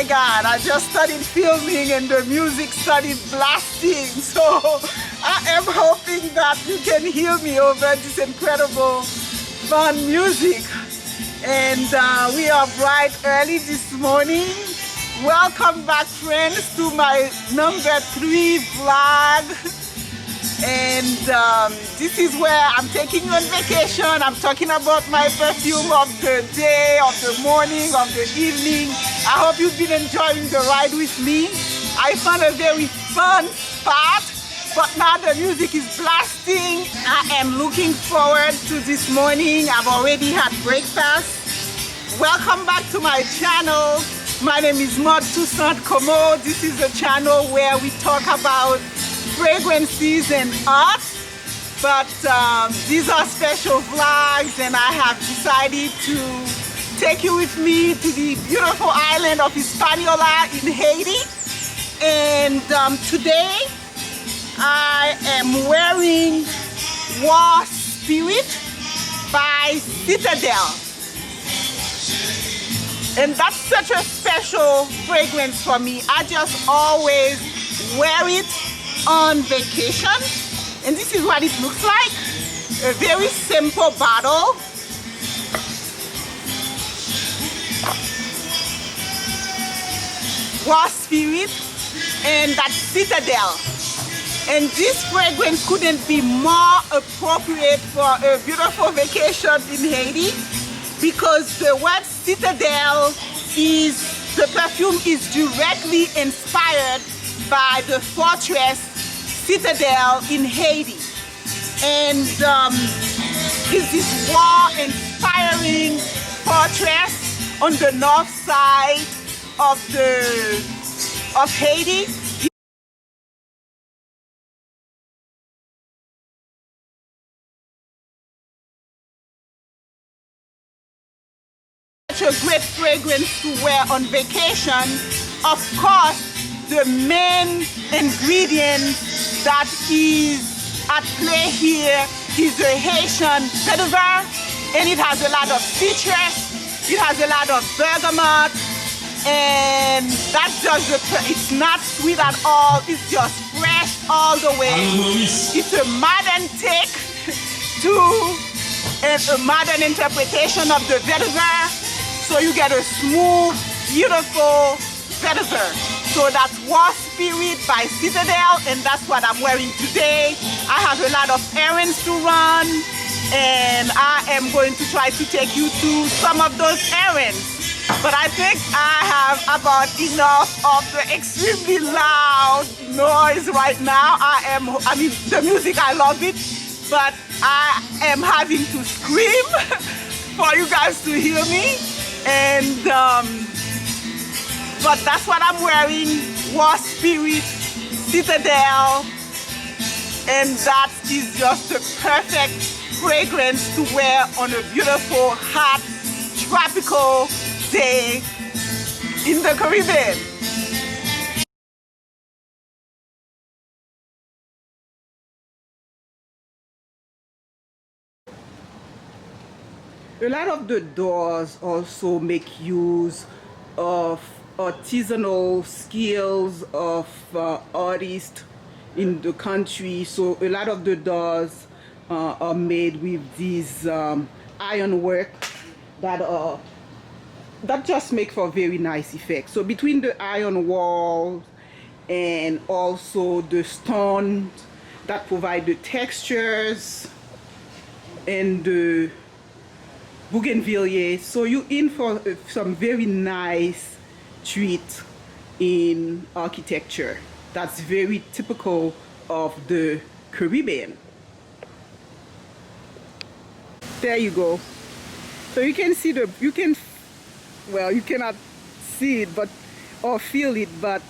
my God, I just started filming and the music started blasting. So I am hoping that you can hear me over this incredible fun music. And we are bright early this morning. Welcome back, friends, to my number 3 vlog. And this is where I'm taking you on vacation. I'm talking about my perfume of the day, of the morning, of the evening. I hope you've been enjoying the ride with me. I found a very fun spot, but now the music is blasting. I am looking forward to this morning. I've already had breakfast. Welcome back to my channel. My name is Maud Toussaint Como. This is a channel where we talk about fragrances and art, but these are special vlogs, and I have decided to take you with me to the beautiful island of Hispaniola in Haiti. And today I am wearing War Spirit by Citadel, and that's such a special fragrance for me. I just always wear it on vacation, and this is what it looks like. A very simple bottle. War Spirit, and that's Citadel. And this fragrance couldn't be more appropriate for a beautiful vacation in Haiti, because the word Citadel is, the perfume is directly inspired by the fortress Citadel in Haiti. And it's this war-inspiring fortress on the north side of Haiti. Such a great fragrance to wear on vacation. Of course, the main ingredient that is at play here is the Haitian vetiver, and it has a lot of citrus, it has a lot of bergamot, and that's just it's not sweet at all, it's just fresh all the way. It's a modern take to a modern interpretation of the vetiver, so you get a smooth, beautiful vetiver. So that's War Spirit by Citadel, and that's what I'm wearing today. I have a lot of errands to run, and I am going to try to take you to some of those errands. But I think I have about enough of the extremely loud noise right now. I mean, the music, I love it, but I am having to scream for you guys to hear me. And but that's what I'm wearing, War Spirit, Citadel, and that is just the perfect fragrance to wear on a beautiful, hot, tropical day in the Caribbean. A lot of the doors also make use of artisanal skills of artists in the country. So a lot of the doors are made with these ironwork that just make for very nice effect. So between the iron walls and also the stone that provide the textures and the bougainvillea, so you in for some very nice treat in architecture that's very typical of the Caribbean. There you go. So you can see well, you cannot see it but or feel it, but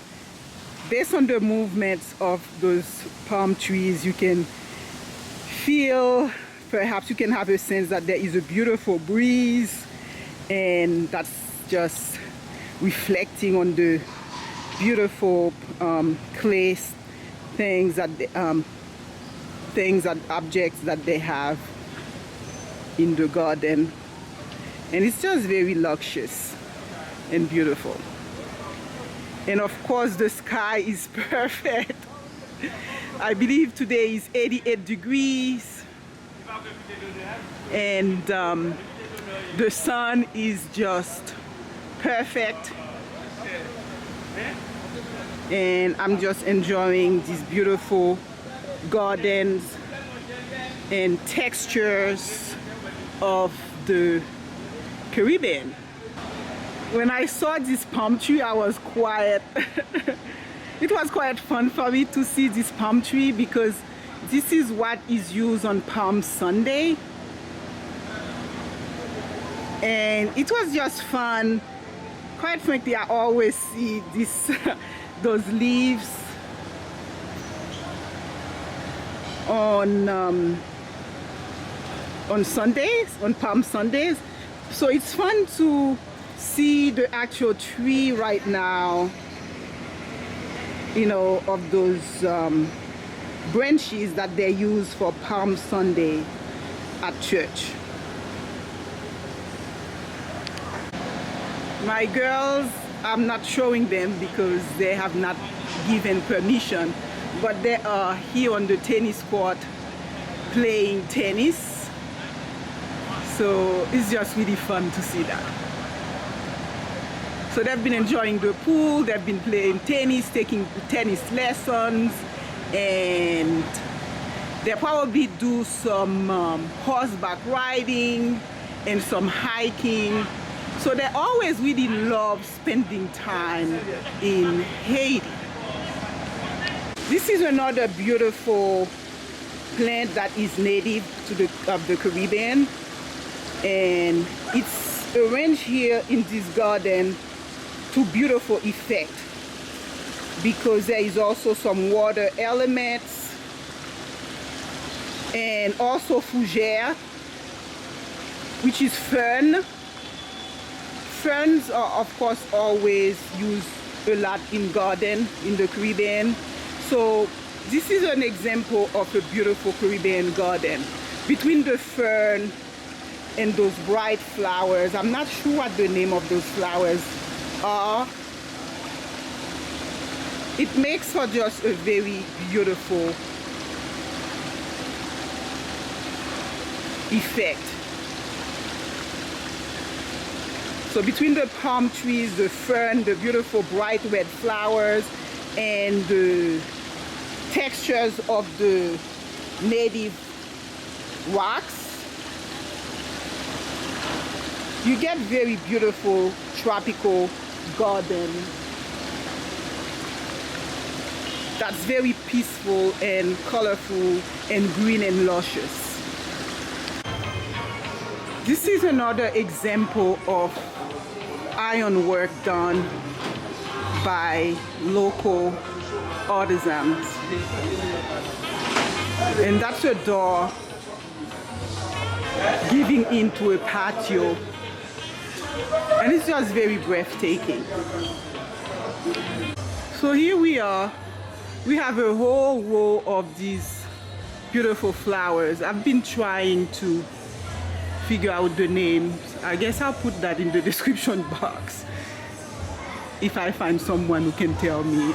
based on the movements of those palm trees, you can feel, perhaps you can have a sense that there is a beautiful breeze, and that's just reflecting on the beautiful clay things that objects that they have in the garden, and it's just very luxurious and beautiful. And of course the sky is perfect. I believe today is 88 degrees and the sun is just perfect, and I'm just enjoying these beautiful gardens and textures of the Caribbean. When I saw this palm tree, I was quiet. It was quite fun for me to see this palm tree because this is what is used on Palm Sunday. And it was just fun. Quite frankly, I always see this, those leaves on Sundays, on Palm Sundays. So it's fun to see the actual tree right now, you know, of those branches that they use for Palm Sunday at church. My girls, I'm not showing them because they have not given permission, but they are here on the tennis court playing tennis. So it's just really fun to see that. So they've been enjoying the pool, they've been playing tennis, taking tennis lessons, and they'll probably do some horseback riding and some hiking. So they always really love spending time in Haiti. This is another beautiful plant that is native to the Caribbean, and it's arranged here in this garden to beautiful effect because there is also some water elements and also fougere, which is fern. Ferns are of course always used a lot in garden in the Caribbean. So this is an example of a beautiful Caribbean garden. Between the fern and those bright flowers, I'm not sure what the name of those flowers are. It makes for just a very beautiful effect. So between the palm trees, the fern, the beautiful bright red flowers, and the textures of the native rocks, you get very beautiful tropical garden that's very peaceful and colorful and green and luscious. This is another example of ironwork done by local artisans, and that's a door giving into a patio, and it's just very breathtaking. So here we are, we have a whole row of these beautiful flowers. I've been trying to figure out the names. I guess I'll put that in the description box if I find someone who can tell me,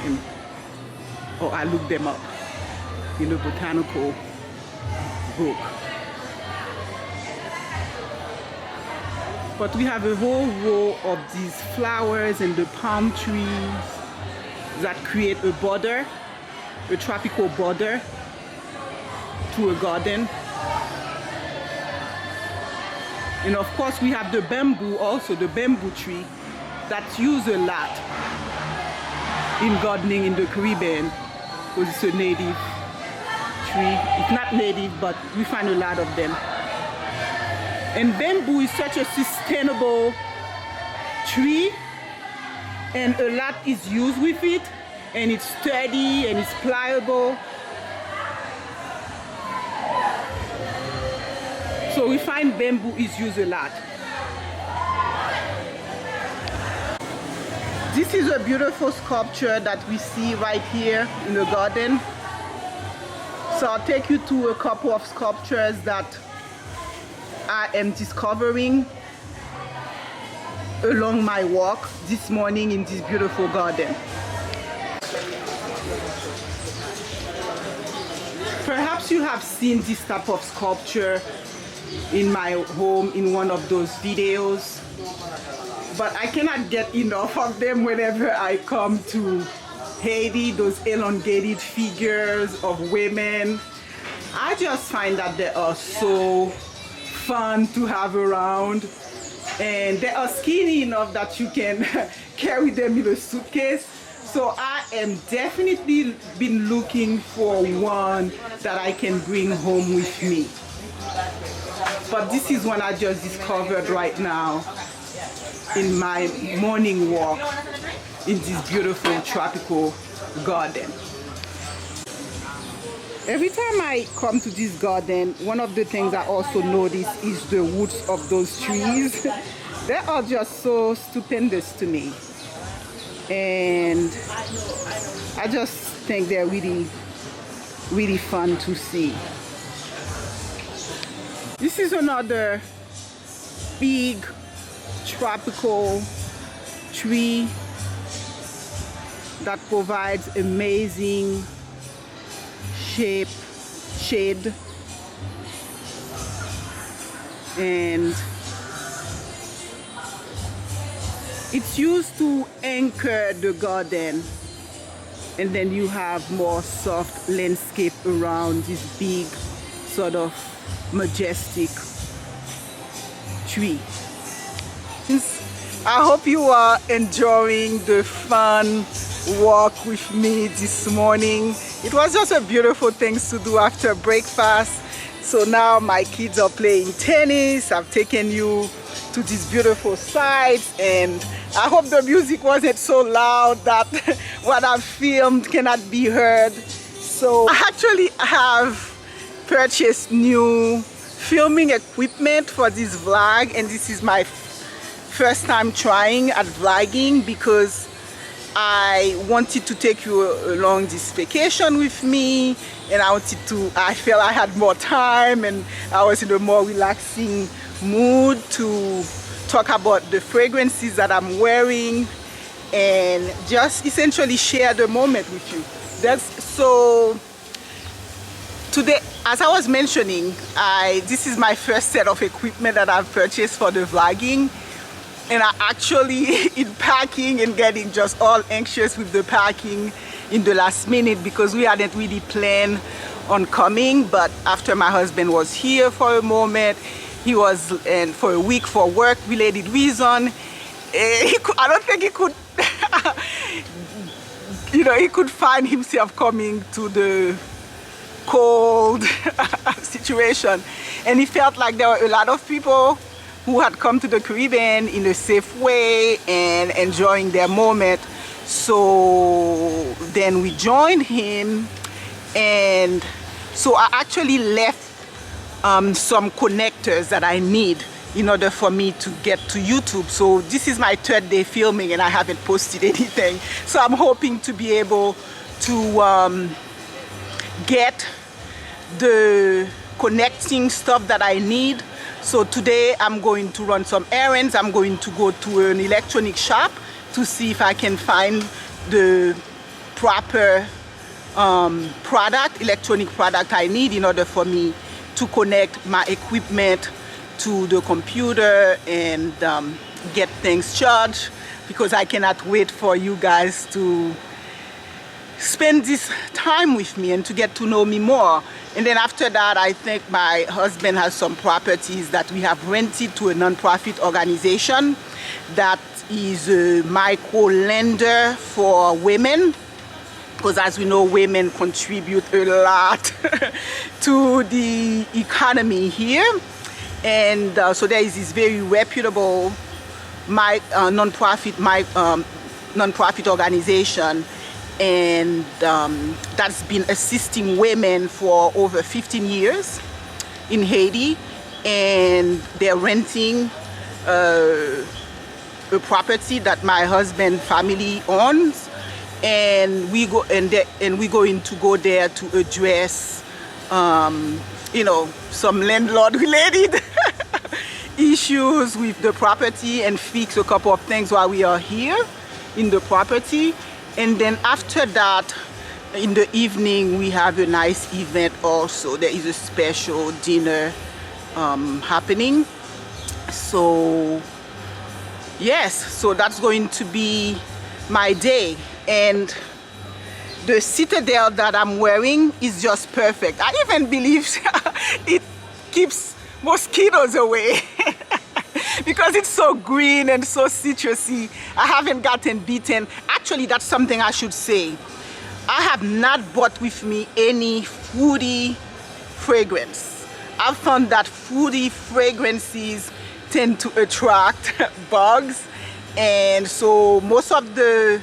or I look them up in a botanical book. But we have a whole row of these flowers and the palm trees that create a border, a tropical border to a garden. And of course we have the bamboo also, the bamboo tree that's used a lot in gardening in the Caribbean because it's a native tree. It's not native, but we find a lot of them. And bamboo is such a sustainable tree, and a lot is used with it, and it's sturdy and it's pliable. So we find bamboo is used a lot. This is a beautiful sculpture that we see right here in the garden. So I'll take you to a couple of sculptures that I am discovering. along my walk this morning in this beautiful garden. Perhaps you have seen this type of sculpture in my home in one of those videos, but I cannot get enough of them whenever I come to Haiti, those elongated figures of women. I just find that they are so fun to have around, and they are skinny enough that you can carry them in a suitcase. So I am definitely been looking for one that I can bring home with me. But this is one I just discovered right now in my morning walk in this beautiful tropical garden. Every time I come to this garden, one of the things I also notice is the roots of those trees. They are just so stupendous to me. And I just think they're really, really fun to see. This is another big tropical tree that provides amazing shade, and it's used to anchor the garden, and then you have more soft landscape around this big sort of majestic tree. I hope you are enjoying the fun walk with me this morning. It was just a beautiful thing to do after breakfast. So now my kids are playing tennis. I've taken you to these beautiful sites, and I hope the music wasn't so loud that what I've filmed cannot be heard. So I actually have purchased new filming equipment for this vlog, and this is my first time trying at vlogging because I wanted to take you along this vacation with me, and I felt I had more time and I was in a more relaxing mood to talk about the fragrances that I'm wearing and just essentially share the moment with you. So today, as I was mentioning, this is my first set of equipment that I've purchased for the vlogging. And I actually, in packing and getting just all anxious with the packing in the last minute because we hadn't really planned on coming. But after my husband was here for a moment, he was for a week for work-related reason. I don't think he could, he could find himself coming to the cold situation. And he felt like there were a lot of people who had come to the Caribbean in a safe way and enjoying their moment. So then we joined him, and so I actually left some connectors that I need in order for me to get to YouTube. So this is my third day filming and I haven't posted anything. So I'm hoping to be able to get the connecting stuff that I need. So today I'm going to run some errands. I'm going to go to an electronic shop to see if I can find the proper electronic product I need in order for me to connect my equipment to the computer and get things charged, because I cannot wait for you guys to spend this time with me and to get to know me more. And then after that, I think my husband has some properties that we have rented to a non-profit organization that is a micro lender for women, because as we know, women contribute a lot to the economy here. And so there is this very reputable non-profit organization, and that's been assisting women for over 15 years in Haiti, and they're renting a property that my husband's family owns, and we're going to go there to address some landlord related issues with the property and fix a couple of things while we are here in the property. And then after that, in the evening, we have a nice event also. There is a special dinner happening. So yes, so that's going to be my day. And the citadel that I'm wearing is just perfect. I even believe it keeps mosquitoes away because it's so green and so citrusy. I haven't gotten bitten. Actually, that's something I should say. I have not brought with me any fruity fragrance. I've found that fruity fragrances tend to attract bugs, and so most of the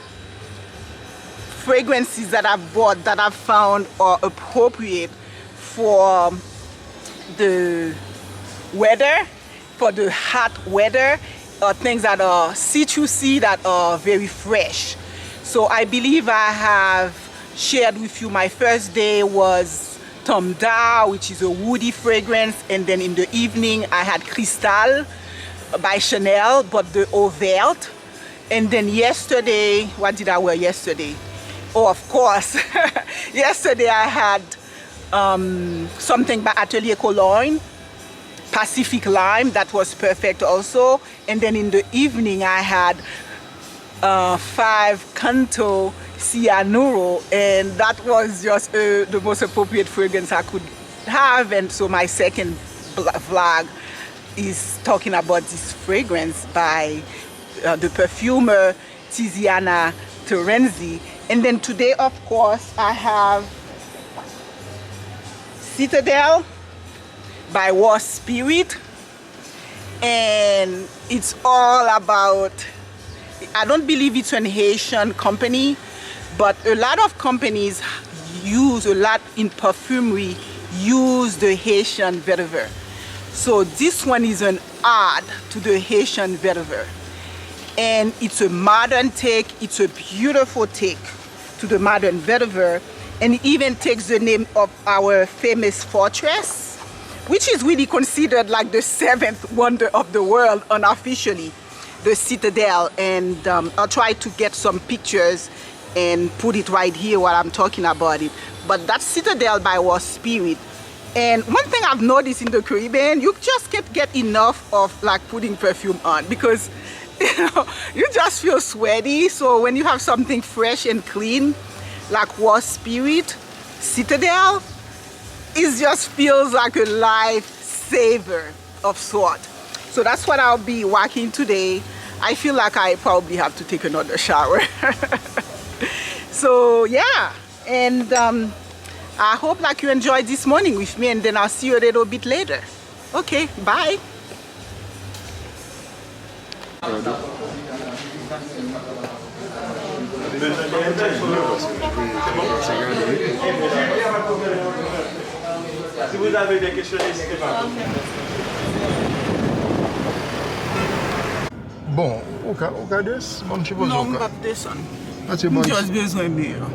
fragrances that I've bought that I've found are appropriate for the weather, for the hot weather, things that are citrusy, that are very fresh. So I believe I have shared with you my first day was Tom Da, which is a woody fragrance, and then in the evening I had Cristal by Chanel, but the Eau Verte. And then yesterday, what did I wear yesterday? Oh, of course, yesterday I had something by Atelier Cologne, Pacific Lime, that was perfect also. And then in the evening I had 5 Canto Cianuro, and that was just the most appropriate fragrance I could have. And so my second vlog is talking about this fragrance by the perfumer Tiziana Terenzi. And then today, of course, I have Citadel by War Spirit, and it's all about, I don't believe it's an Haitian company, but a lot of companies use, a lot in perfumery, use the Haitian vetiver. So this one is an ode to the Haitian vetiver. And it's a modern take, it's a beautiful take to the modern vetiver, and it even takes the name of our famous fortress, which is really considered like the 7th wonder of the world unofficially, the Citadel. And I'll try to get some pictures and put it right here while I'm talking about it. But that's Citadel by War Spirit. And one thing I've noticed in the Caribbean, you just can't get enough of like putting perfume on, because you just feel sweaty. So when you have something fresh and clean like War Spirit, Citadel, it just feels like a lifesaver of sort. So that's what I'll be walking today. I feel like I probably have to take another shower. So yeah, and I hope like you enjoyed this morning with me, and then I'll see you a little bit later. Okay, bye. Si vous avez des questions, n'hésitez pas. Bon, au cas de ce, bon, je suppose. Non, pas de son. C'est bon. Just besoin meilleur.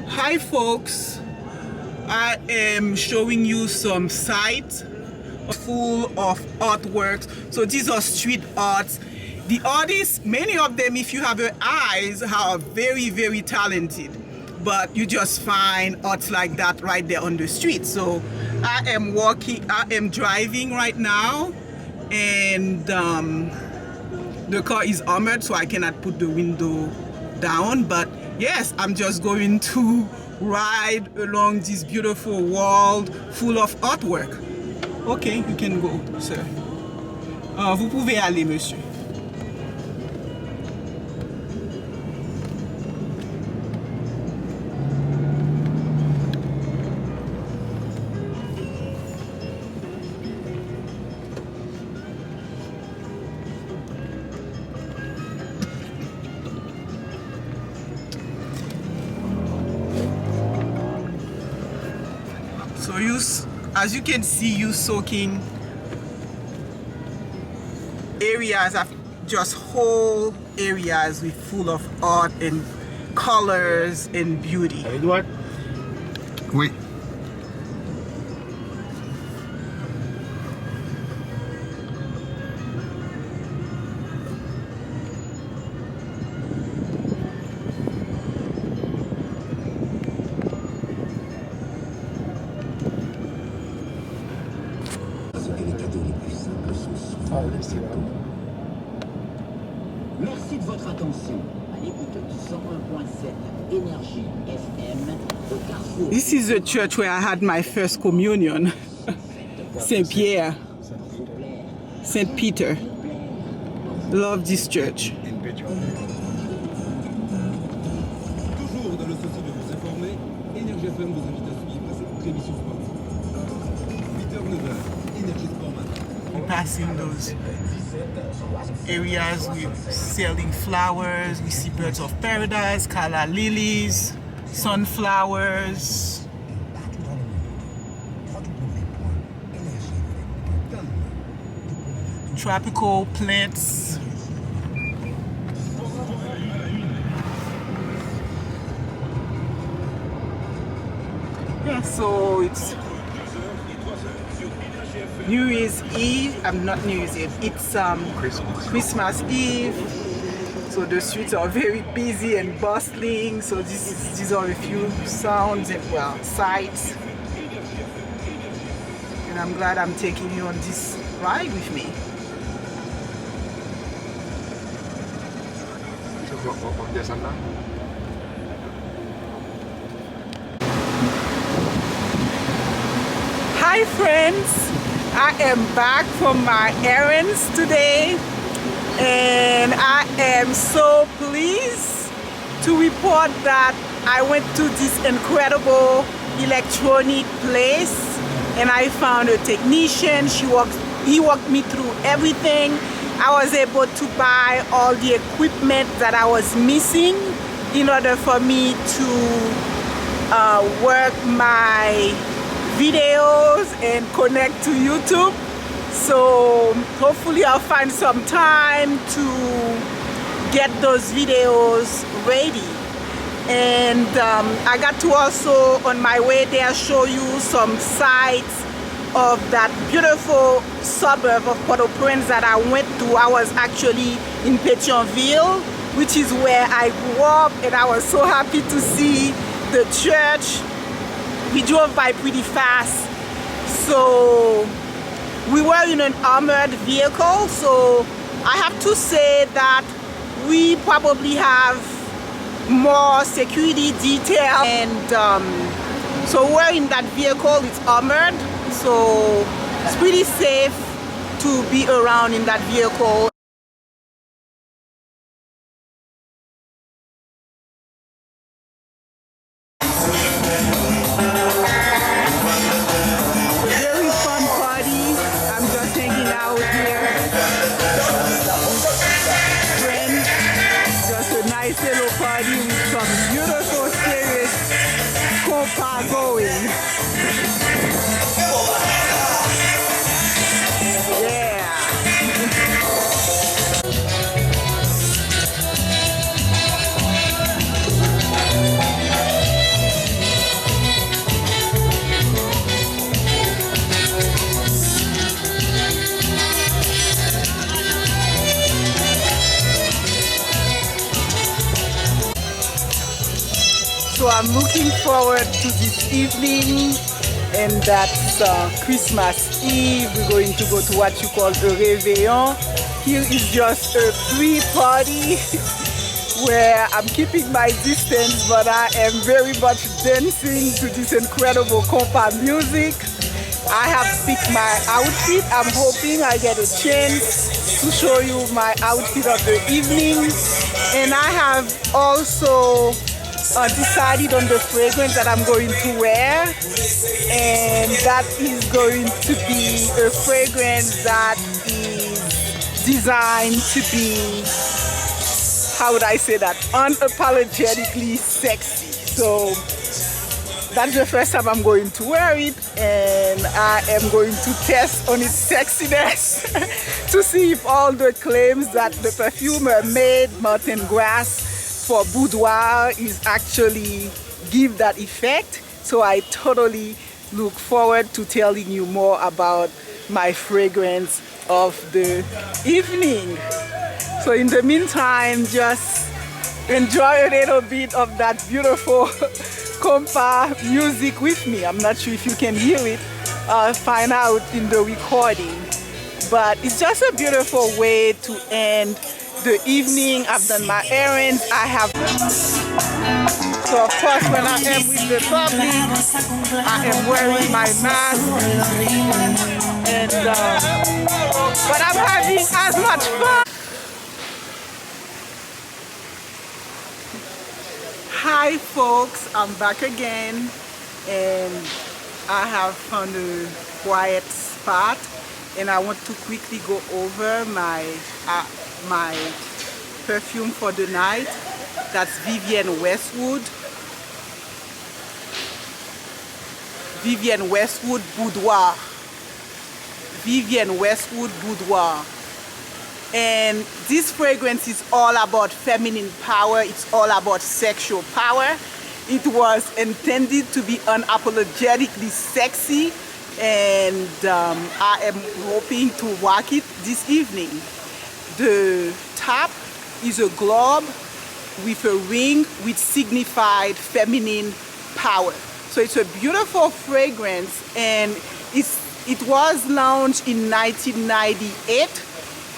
Hi folks, I am showing you some sites full of artworks. So these are street arts. The artists, many of them, if you have your eyes, are very, very talented. But you just find arts like that right there on the street. So I am driving right now, and the car is armored, so I cannot put the window down. But yes, I'm just going to ride along this beautiful wall full of artwork. Okay, you can go, sir. Vous pouvez aller, monsieur. So as you can see, you soaking areas of just whole areas with full of art and colors and beauty. Edouard? Oui. Merci de votre attention. À l'écoute du 101.7 Énergie FM au Carrefour. This is the church where I had my first communion. Saint Pierre, Saint Peter. Love this church. Toujours dans le souci de vous informer, Énergie FM vous invite à suivre cette émission sportive. 8h-9h, Énergie Sport Matin. Passing those areas with selling flowers. We see birds of paradise, calla lilies, sunflowers. Tropical plants. Yeah, so it's New Year's Eve. I'm not New Year's Eve. It's Christmas Eve. So the streets are very busy and bustling. So these are a few sounds and sights. And I'm glad I'm taking you on this ride with me. Hi friends, I am back from my errands today and I am so pleased to report that I went to this incredible electronic place and I found a technician. He walked me through everything. I was able to buy all the equipment that I was missing in order for me to work my videos and connect to YouTube. So hopefully I'll find some time to get those videos ready. And I got to also on my way there show you some sights of that beautiful suburb of Port-au-Prince that I went to. I was actually in Pétionville, which is where I grew up, and I was so happy to see the church. We drove by pretty fast, so we were in an armored vehicle, so I have to say that we probably have more security detail, and so we're in that vehicle. It's armored, so it's pretty safe to be around in that vehicle. Very fun party. I'm just hanging out here. Friends, just a nice little party with some beautiful serious compa going. So I'm looking forward to this evening, and that's Christmas Eve. We're going to go to what you call a réveillon. Here is just a pre-party where I'm keeping my distance, but I am very much dancing to this incredible compa music. I have picked my outfit. I'm hoping I get a chance to show you my outfit of the evening. And I have also decided on the fragrance that I'm going to wear, and that is going to be a fragrance that is designed to be, how would I say that, unapologetically sexy. So that's the first time I'm going to wear it, and I am going to test on its sexiness to see if all the claims that the perfumer made, Martin Grass, for boudoir is actually give that effect. So I totally look forward to telling you more about my fragrance of the evening. So in the meantime, just enjoy a little bit of that beautiful compa music with me. I'm not sure if you can hear it. I'll find out in the recording. But it's just a beautiful way to end the evening. I've done my errands. I have. So of course, when I am with the public, I am wearing my mask, and but I'm having as much fun. Hi folks, I'm back again, and I have found a quiet spot, and I want to quickly go over my perfume for the night. That's Vivienne Westwood Boudoir. Vivienne Westwood Boudoir. And this fragrance is all about feminine power. It's all about sexual power. It was intended to be unapologetically sexy, and I am hoping to rock it this evening. The top is a globe with a ring which signified feminine power. So it's a beautiful fragrance, and it was launched in 1998,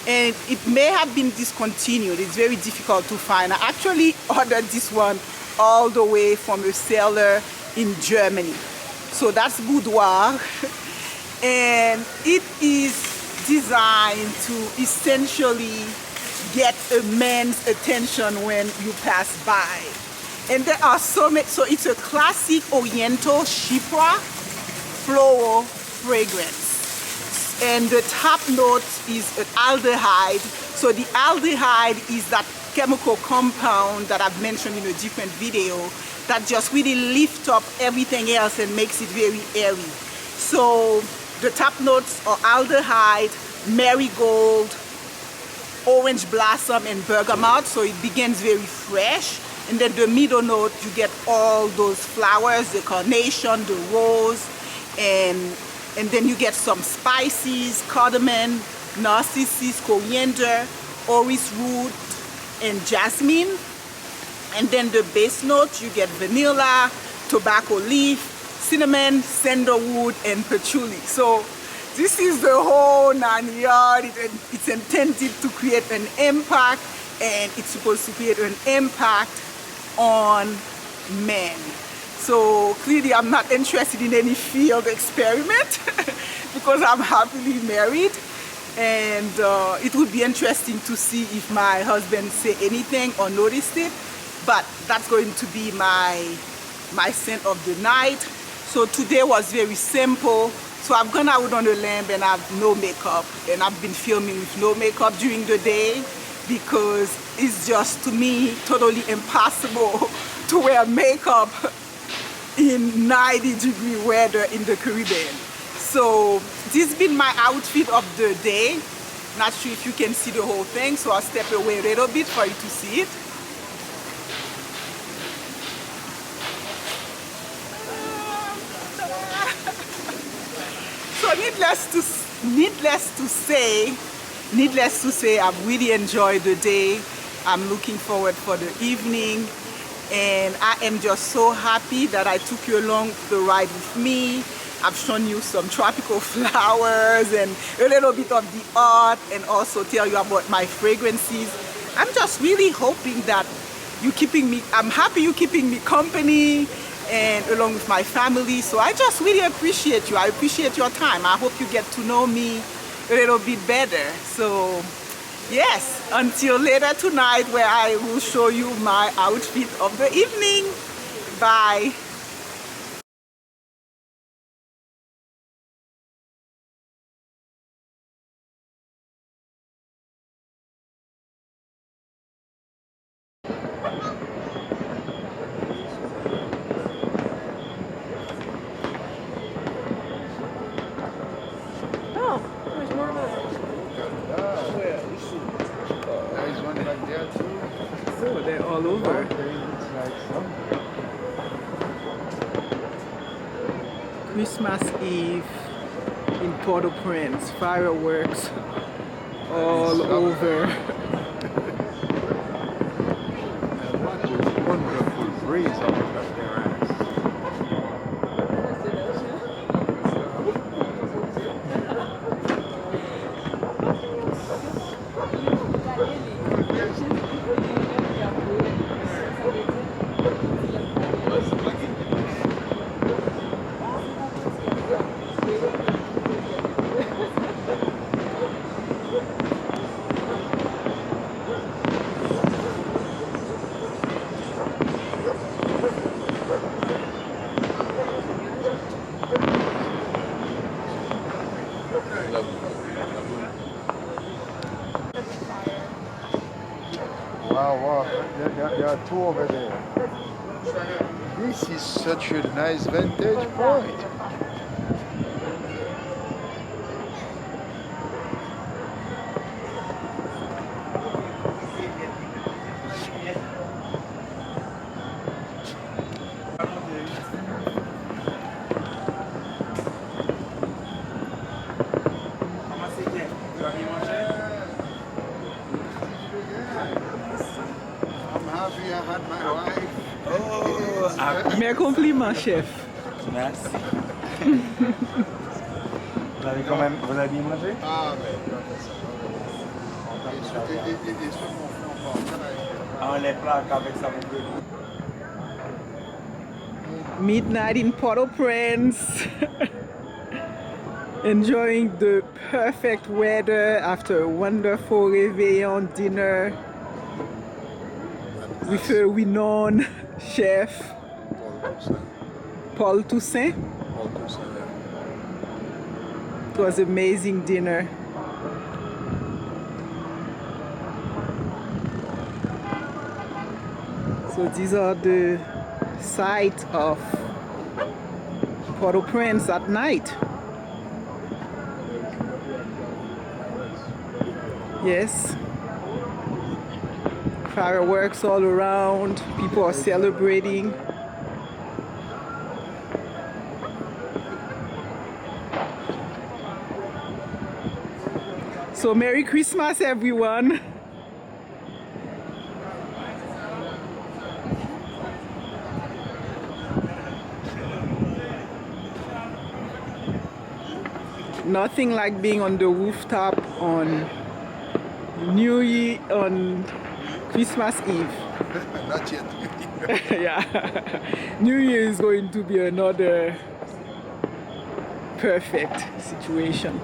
and it may have been discontinued. It's very difficult to find. I actually ordered this one all the way from a seller in Germany. So that's Boudoir, and it is designed to essentially get a man's attention when you pass by. And there are so many. So it's a classic Oriental Chypre floral fragrance. And the top note is an aldehyde. So the aldehyde is that chemical compound that I've mentioned in a different video that just really lifts up everything else and makes it very airy. So the top notes are aldehyde, marigold, orange blossom, and bergamot. So it begins very fresh. And then the middle note, you get all those flowers, the carnation, the rose, and then you get some spices, cardamom, narcissus, coriander, orris root, and jasmine. And then the base note, you get vanilla, tobacco leaf, cinnamon, sandalwood, and patchouli. So this is the whole 9 yards. It's intended to create an impact, and it's supposed to create an impact on men. So clearly I'm not interested in any field experiment because I'm happily married, and it would be interesting to see if my husband say anything or noticed it, but that's going to be my scent of the night. So today was very simple. So I've gone out on the lamb and I have no makeup, and I've been filming with no makeup during the day because it's just, to me, totally impossible to wear makeup in 90-degree weather in the Caribbean. So this has been my outfit of the day. Not sure if you can see the whole thing, so I'll step away a little bit for you to see it. So needless to say, I've really enjoyed the day. I'm looking forward for the evening, and I am just so happy that I took you along the ride with me. I've shown you some tropical flowers and a little bit of the art, and also tell you about my fragrances. I'm just really hoping that I'm happy you're keeping me company, and along with my family. So I just really appreciate you. I appreciate your time. I hope you get to know me a little bit better. So yes, until later tonight, where I will show you my outfit of the evening. Bye. So they're all over. Christmas Eve in Port-au-Prince, fireworks all over. What a wonderful breeze out there. Wow. There are two over there. This is such a nice vantage point. I'm happy I had my wife. Mes compliments, chef. Merci. Vous avez bien mangé? Ah, mais et ce qu'on fait encore. Ah, les plats avec ça, vous pouvez. Midnight in Port-au-Prince. Enjoying the perfect weather after a wonderful réveillon dinner with a renowned chef, Paul Toussaint. It was an amazing dinner. So these are the sights of Port-au-Prince at night. Yes. Fireworks all around. People are celebrating. So Merry Christmas, everyone. Nothing like being on the rooftop on New Year, on Christmas Eve. Not yet. Yeah. New Year is going to be another perfect situation.